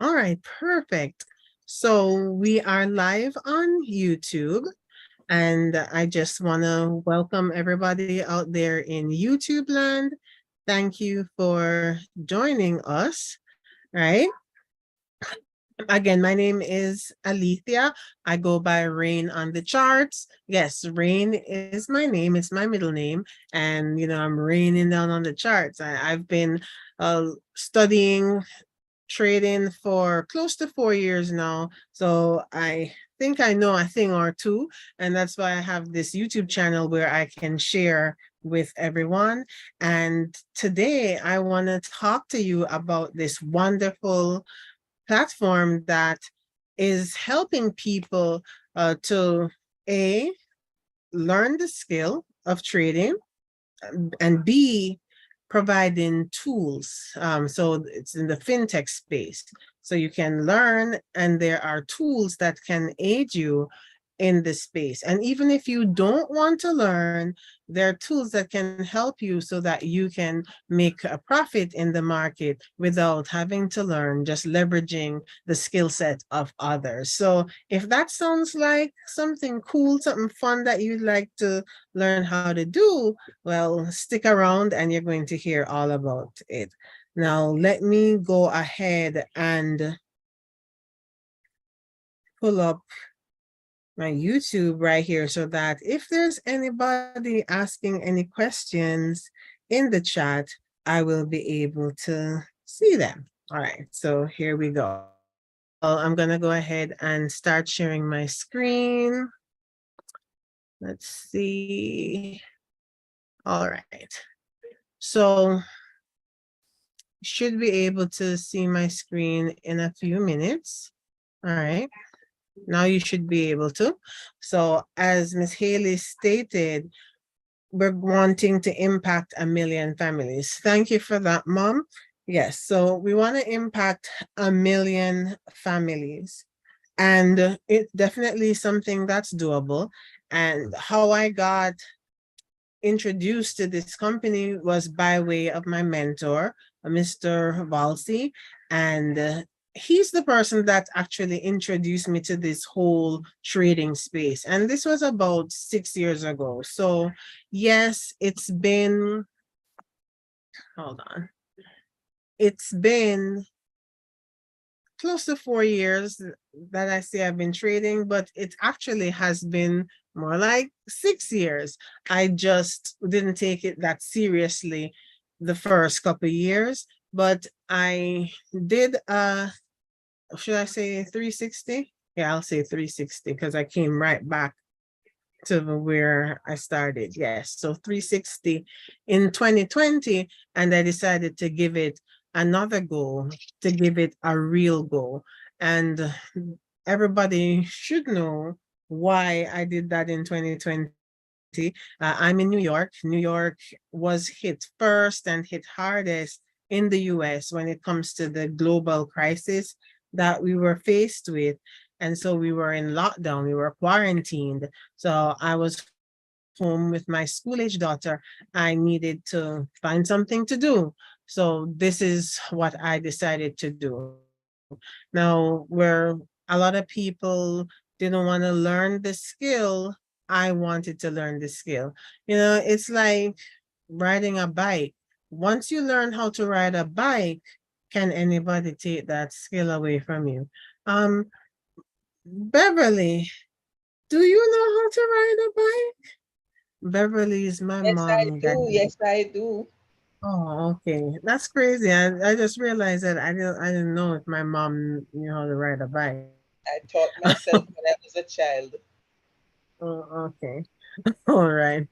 All right, perfect. So we are live on YouTube, and I just want to welcome everybody out there in YouTube land. Thank you for joining us, right? Again, my name is Alethea. I go by Rain on the charts. Yes, Rain is my name. It's my middle name. And, I'm raining down on the charts. I've been studying trading for close to 4 years now. So I think I know a thing or two. And that's why I have this YouTube channel where I can share with everyone. And today I want to talk to you about this wonderful platform that is helping people to A, learn the skill of trading, and B, providing tools. So it's in the fintech space. So you can learn, and there are tools that can aid you in this space. And even if you don't want to learn, there are tools that can help you so that you can make a profit in the market without having to learn, just leveraging the skill set of others. So if that sounds like something cool, something fun that you'd like to learn how to do, well, stick around and you're going to hear all about it. Now, let me go ahead and pull up my YouTube right here so that if there's anybody asking any questions in the chat, I will be able to see them. All right, so here we go. Well, I'm going to go ahead and start sharing my screen. Let's see. All right. So should be able to see my screen in a few minutes. All right. Now you should be able to. So as Miss Haley stated, we're wanting to impact 1 million families. Thank you for that, Mom. Yes, so we want to impact 1 million families. And it's definitely something that's doable. And how I got introduced to this company was by way of my mentor, Mr. Valsi. And he's the person that actually introduced me to this whole trading space. And this was about 6 years ago. So, yes, hold on, it's been close to 4 years that I say I've been trading, but it actually has been more like 6 years. I just didn't take it that seriously the first couple of years, but I did should I say 360? Yeah, I'll say 360 because I came right back to where I started. Yes, so 360 in 2020, and I decided to give it another goal, to give it a real goal. And everybody should know why I did that in 2020. I'm in New York. New York was hit first and hit hardest in the US when it comes to the global crisis that we were faced with. And so we were in lockdown, we were quarantined. So I was home with my school age daughter. I needed to find something to do. So this is what I decided to do. Now, where a lot of people didn't want to learn the skill, I wanted to learn the skill. It's like riding a bike. Once you learn how to ride a bike, can anybody take that skill away from you? Um, Beverly, do you know how to ride a bike? Beverly is my Yes, I mom, guys. do. Yes, I do. Oh, okay. That's crazy. I just realized that I didn't know if my mom knew how to ride a bike. I taught myself when I was a child. Oh, okay. All right.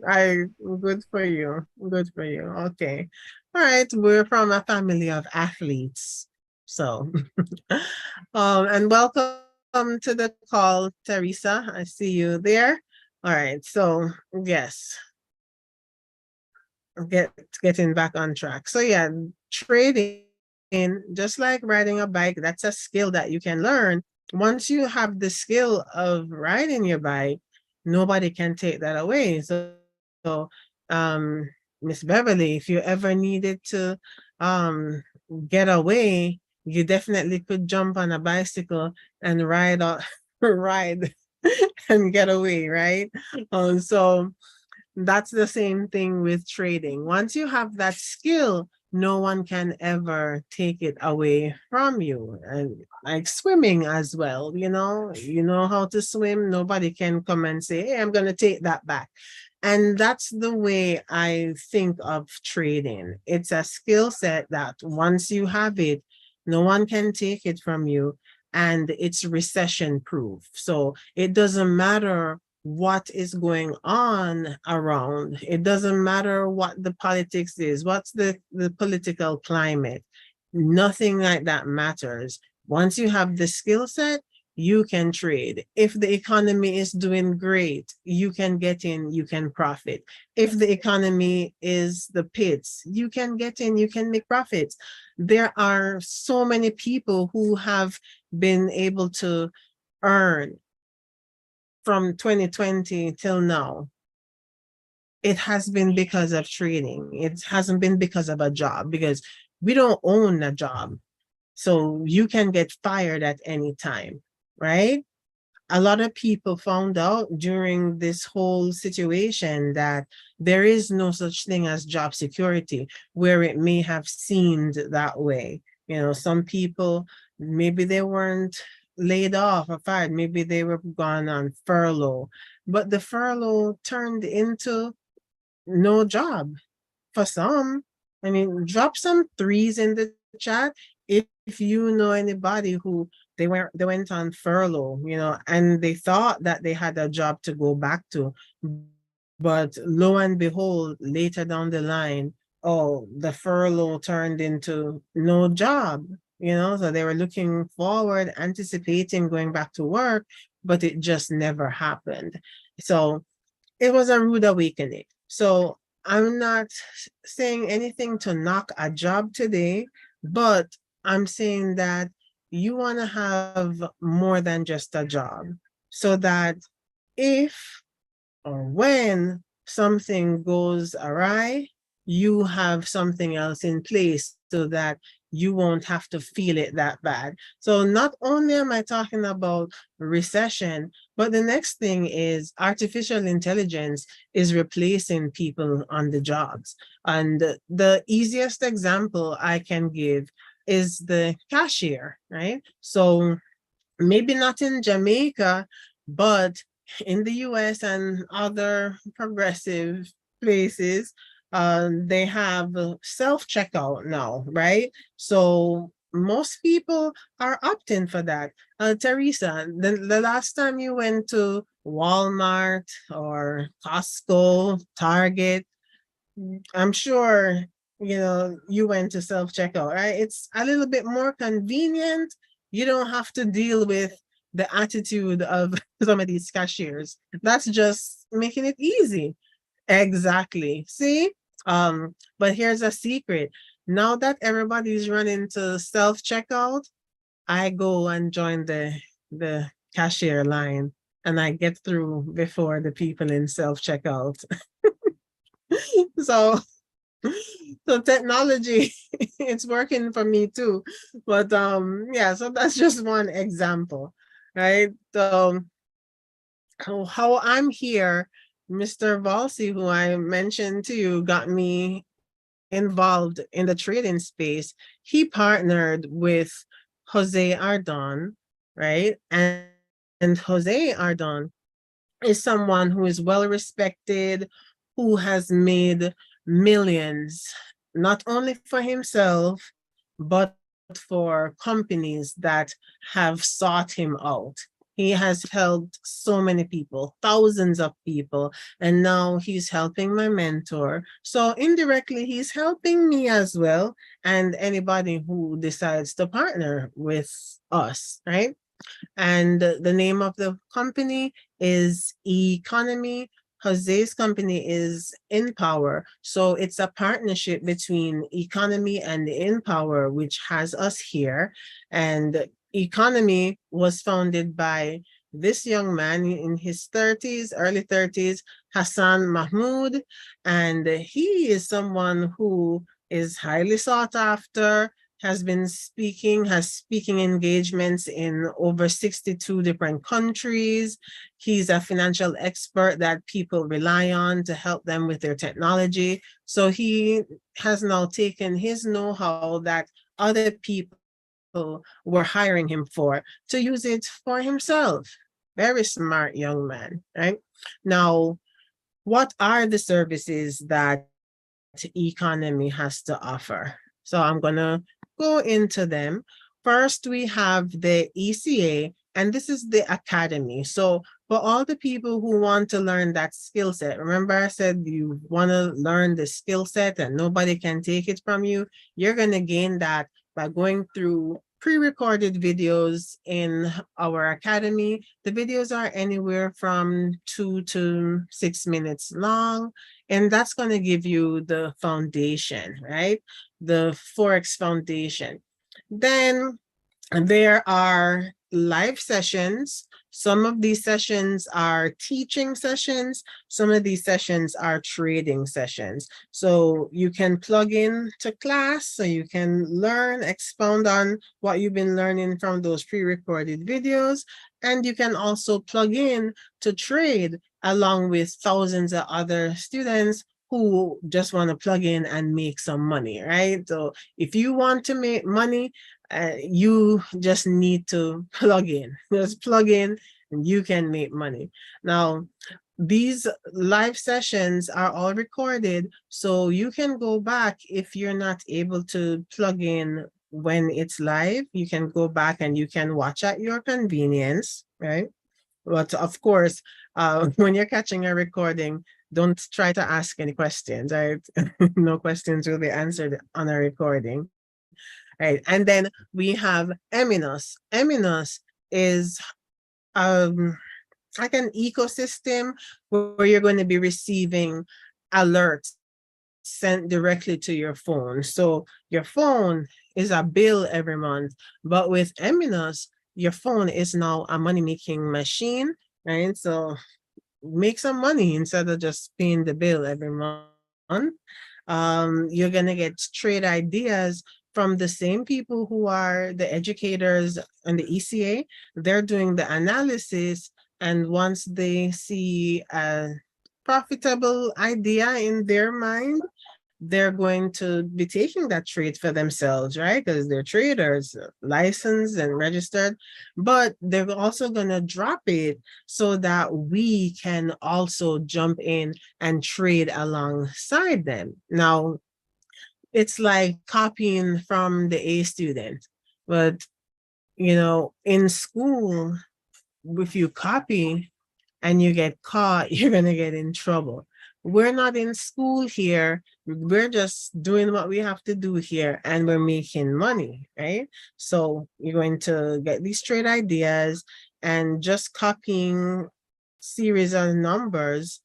I Good for you. Good for you. Okay. All right. We're from a family of athletes. So and welcome to the call, Teresa. I see you there. All right. So yes, getting back on track. So yeah, trading, just like riding a bike, that's a skill that you can learn. Once you have the skill of riding your bike, nobody can take that away. So um Miss Beverly, if you ever needed to um get away You definitely could jump on a bicycle and ride on, ride and get away, right? So that's the same thing with trading. Once you have that skill, no one can ever take it away from you. And like swimming as well, you know how to swim. Nobody can come and say, hey, I'm going to take that back. And that's the way I think of trading. It's a skill set that once you have it, no one can take it from you. And it's recession proof. So it doesn't matter what is going on around. It doesn't matter what the politics is, what's the political climate. Nothing like that matters. Once you have the skill set, you can trade. If the economy is doing great, you can get in, you can profit. If the economy is the pits, you can get in, you can make profits. There are so many people who have been able to earn from 2020 till now. It has been because of trading. It hasn't been because of a job, because we don't own a job. So you can get fired at any time, right? A lot of people found out during this whole situation that there is no such thing as job security, where it may have seemed that way. Some people, maybe they weren't laid off or fired, maybe they were gone on furlough, but the furlough turned into no job for some. I mean, drop some threes in the chat if you know anybody who they went on furlough, and they thought that they had a job to go back to, but lo and behold, later down the line, oh, the furlough turned into no job, so they were looking forward, anticipating going back to work, but it just never happened. So it was a rude awakening. So I'm not saying anything to knock a job today, but I'm saying that you want to have more than just a job, so that if or when something goes awry, you have something else in place so that you won't have to feel it that bad. So not only am I talking about recession, but the next thing is artificial intelligence is replacing people on the jobs. And the easiest example I can give is the cashier, right? So maybe not in Jamaica, but in the US and other progressive places, they have self checkout now, right? So most people are opting for that. Teresa, the last time you went to Walmart or Costco, Target, I'm sure you went to self checkout, right? It's a little bit more convenient. You don't have to deal with the attitude of some of these cashiers. That's just making it easy. Exactly. See? But here's a secret. Now that everybody's running to self checkout, I go and join the cashier line, and I get through before the people in self checkout. So so technology, it's working for me too. But yeah, so that's just one example, right? So how I'm here, Mr. Valsi, who I mentioned to you, got me involved in the trading space. He partnered with Jose Ardon, right? And Jose Ardon is someone who is well respected, who has made millions, not only for himself, but for companies that have sought him out. He has helped so many people, thousands of people, and now he's helping my mentor. So indirectly, he's helping me as well, and anybody who decides to partner with us, right? And the name of the company is Economy. Jose's company is Empower. So it's a partnership between Economy and Empower, which has us here. And Economy was founded by this young man in his 30s, early 30s, Hassan Mahmoud. And he is someone who is highly sought after. has speaking engagements in over 62 different countries. He's a financial expert that people rely on to help them with their technology. So he has now taken his know-how that other people were hiring him for to use it for himself. Very smart young man, right? Now, what are the services that economy has to offer? So I'm gonna go into them. First, we have the ECA, and this is the academy. So for all the people who want to learn that skill set, remember I said you want to learn the skill set and nobody can take it from you. You're gonna gain that by going through pre-recorded videos in our academy. The videos are anywhere from 2 to 6 minutes long, and that's going to give you the foundation, right? The Forex foundation. Then there are live sessions. Some of these sessions are teaching sessions. Some of these sessions are trading sessions. So you can plug in to class so you can learn, expound on what you've been learning from those pre-recorded videos. And you can also plug in to trade along with thousands of other students who just want to plug in and make some money, right? So if you want to make money, you just need to plug in. Just plug in and you can make money. Now, these live sessions are all recorded, so you can go back if you're not able to plug in when it's live. You can go back and you can watch at your convenience, right? But of course, when you're catching a recording, don't try to ask any questions, right? No questions will be answered on a recording. Right. And then we have Eminos. Eminos is um like an ecosystem where you're going to be receiving alerts sent directly to your phone. So your phone is a bill every month, but with Eminos, your phone is now a money-making machine, right? So make some money instead of just paying the bill every month. You're gonna get trade ideas from the same people who are the educators and the ECA. They're doing the analysis, and once they see a profitable idea in their mind, they're going to be taking that trade for themselves, right? Because they're traders, licensed and registered, but they're also going to drop it so that we can also jump in and trade alongside them. Now, it's like copying from the A student, but in school, if you copy and you get caught, you're going to get in trouble. We're not in school here. We're just doing what we have to do here and we're making money, right? So you're going to get these trade ideas and just copying series of numbers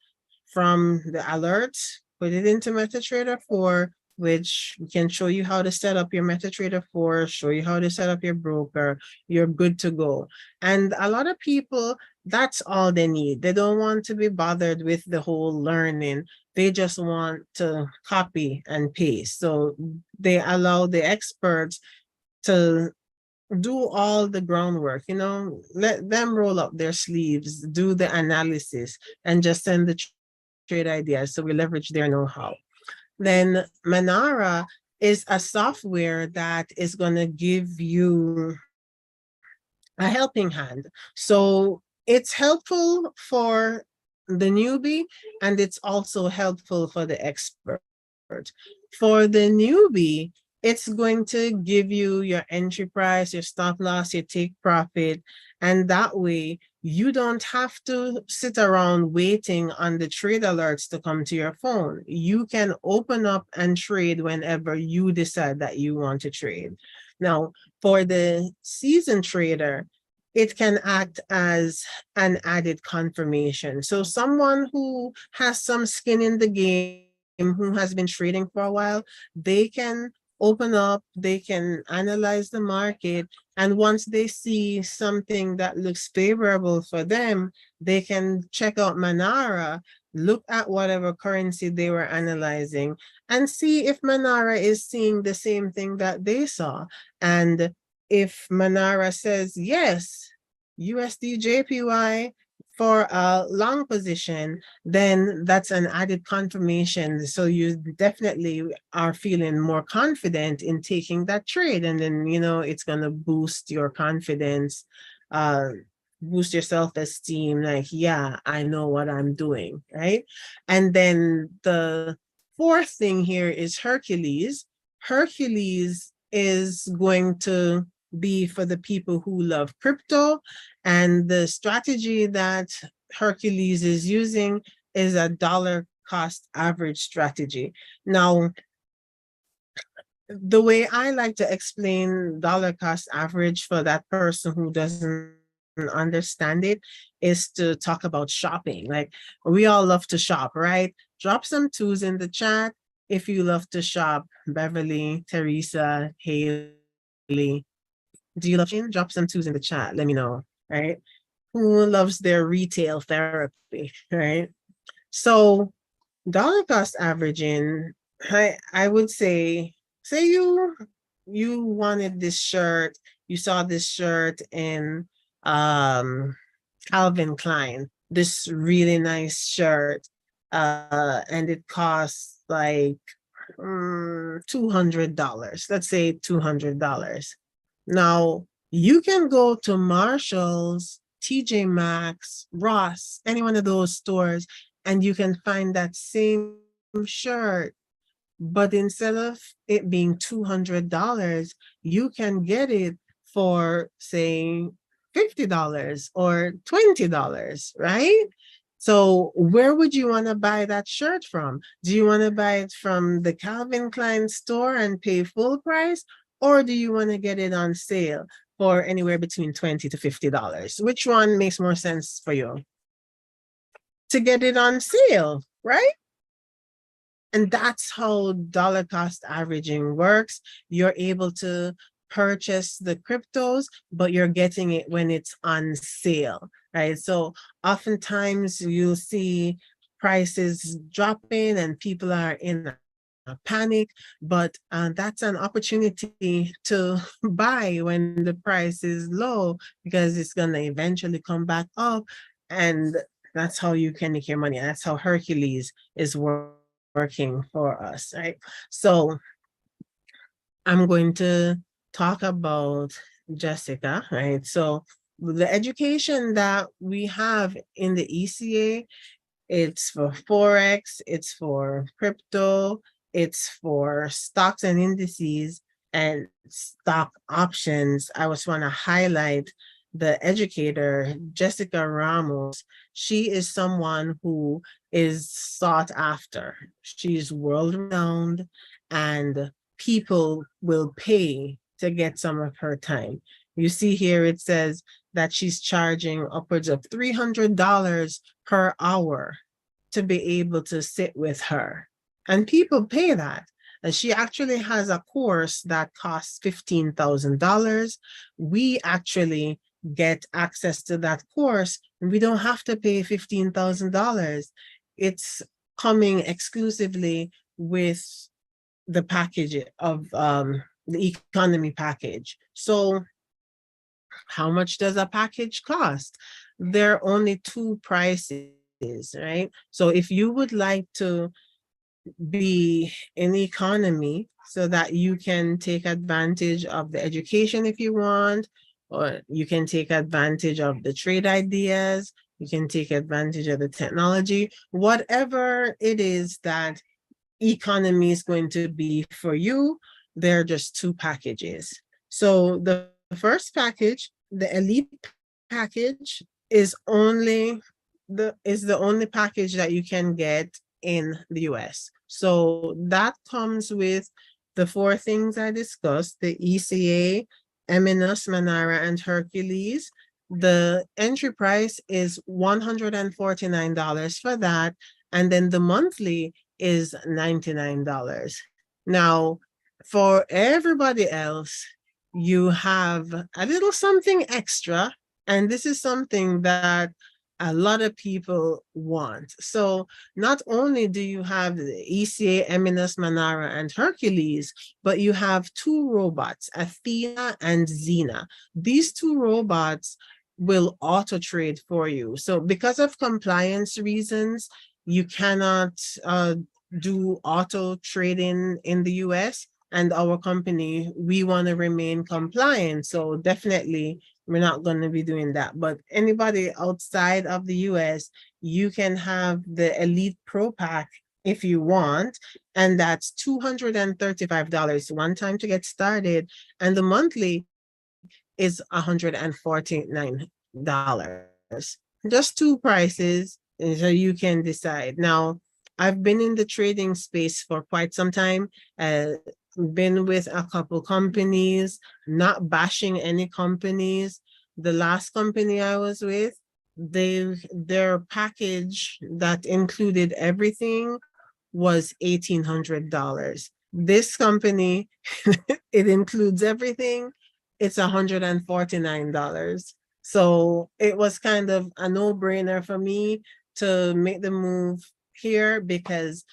from the alerts, put it into MetaTrader 4, which can show you how to set up your MetaTrader 4, show you how to set up your broker. You're good to go. And a lot of people, that's all they need. They don't want to be bothered with the whole learning. They just want to copy and paste. So they allow the experts to do all the groundwork, let them roll up their sleeves, do the analysis, and just send the trade ideas. So we leverage their know-how. Then Manara is a software that is going to give you a helping hand. So it's helpful for the newbie and it's also helpful for the expert. For the newbie, it's going to give you your entry price, your stop loss, your take profit, and that way you don't have to sit around waiting on the trade alerts to come to your phone. You can open up and trade whenever you decide that you want to trade. Now, for the seasoned trader, it can act as an added confirmation. So someone who has some skin in the game, who has been trading for a while, they can open up, they can analyze the market, and once they see something that looks favorable for them, they can check out Manara, look at whatever currency they were analyzing and see if Manara is seeing the same thing that they saw. And if Manara says yes, USD JPY for a long position, then that's an added confirmation. So you definitely are feeling more confident in taking that trade. And then, it's going to boost your confidence, uh, boost your self-esteem. Like, yeah, I know what I'm doing, right? And then the fourth thing here is Hercules. Hercules is going to be for the people who love crypto. And the strategy that Hercules is using is a dollar cost average strategy. Now, the way I like to explain dollar cost average for that person who doesn't understand it is to talk about shopping. Like, we all love to shop, right? Drop some twos in the chat if you love to shop. Beverly, Teresa, Haley, do you love shopping? Drop some twos in the chat. Let me know, right? Who loves their retail therapy, right? So dollar cost averaging, I would say you wanted this shirt, you saw this shirt in um Calvin Klein, this really nice shirt, and it costs like $200. Let's say $200. Now you can go to Marshalls, TJ Maxx, Ross, any one of those stores, and you can find that same shirt. But instead of it being $200, you can get it for, say, $50 or $20, right? So where would you want to buy that shirt from? Do you want to buy it from the Calvin Klein store and pay full price? Or do you want to get it on sale for anywhere between $20 to $50? Which one makes more sense for you? To get it on sale, right? And that's how dollar cost averaging works. You're able to purchase the cryptos, but you're getting it when it's on sale, right? So oftentimes you'll see prices dropping and people are in a panic, but that's an opportunity to buy when the price is low, because it's going to eventually come back up. And that's how you can make your money. That's how Hercules is working for us, right? So I'm going to talk about Jessica, right? So the education that we have in the ECA, it's for Forex, it's for crypto, it's for stocks and indices and stock options. I just want to highlight the educator, Jessica Ramos. She is someone who is sought after. She's world renowned, and people will pay to get some of her time. You see here, it says that she's charging upwards of $300 per hour to be able to sit with her. And people pay that. And she actually has a course that costs $15,000. We actually get access to that course, and we don't have to pay $15,000. It's coming exclusively with the package of the economy package. So how much does a package cost? There are only two prices, right? So if you would like to be in economy so that you can take advantage of the education if you want, or you can take advantage of the trade ideas, you can take advantage of the technology, whatever it is that economy is going to be for you, there are just two packages. So the first package, the elite package, is the only package that you can get in the US. So that comes with the four things I discussed: the ECA, Eminus, Manara, and Hercules. The entry price is $149 for that, and then the monthly is $99. Now, for everybody else, you have a little something extra, and this is something that a lot of people want. So not only do you have the ECA, Eminus, Manara, and Hercules, but you have two robots, Athena and Xena. These two robots will auto trade for you. So because of compliance reasons, you cannot do auto trading in the US. And our company, we want to remain compliant. So definitely we're not going to be doing that. But anybody outside of the US, you can have the Elite Pro Pack if you want. And that's $235 one time to get started. And the monthly is $149. Just two prices, and so you can decide. Now, I've been in the trading space for quite some time. Been with a couple companies, not bashing any companies. The last company I was with, their package that included everything was $1,800. This company, it includes everything. It's $149. So it was kind of a no-brainer for me to make the move here because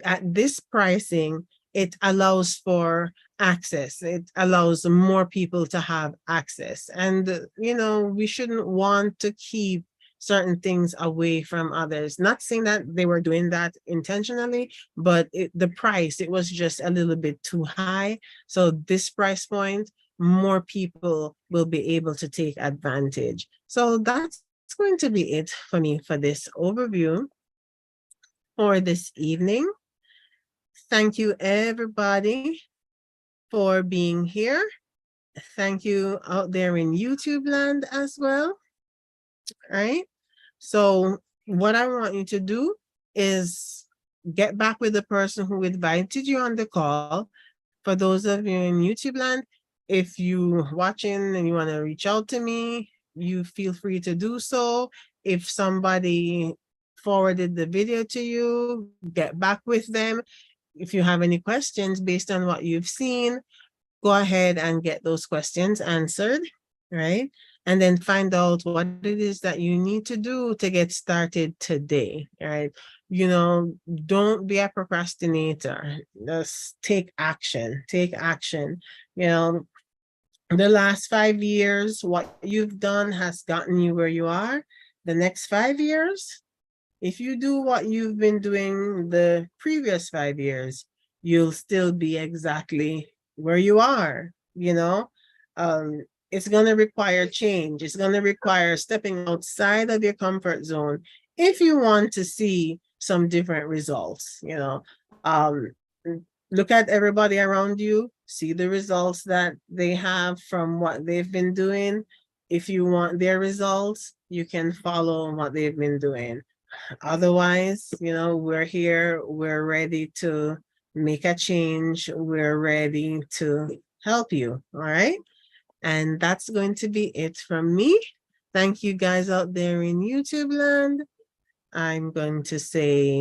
at this pricing, it allows for access. It allows more people to have access. And, we shouldn't want to keep certain things away from others. Not saying that they were doing that intentionally, but the price, it was just a little bit too high. So this price point, more people will be able to take advantage. So that's going to be it for me for this overview for this evening. Thank you, everybody, for being here. Thank you out there in YouTube land as well. Right? So, what I want you to do is get back with the person who invited you on the call. For those of you in YouTube land, if you watching and you want to reach out to me, you feel free to do so. If somebody forwarded the video to you, get back with them. If you have any questions based on what you've seen, go ahead and get those questions answered, right? And then find out what it is that you need to do to get started today, right? Don't be a procrastinator. Just take action. Take action. You know, the last 5 years, what you've done has gotten you where you are. The next 5 years, if you do what you've been doing the previous 5 years, you'll still be exactly where you are, you know? It's going to require change. It's going to require stepping outside of your comfort zone if you want to see some different results. Um, Look at everybody around you, see the results that they have from what they've been doing. If you want their results, you can follow what they've been doing. Otherwise, we're here, we're ready to make a change, we're ready to help you. All right. And that's going to be it from me. Thank you guys out there in YouTube land. I'm going to say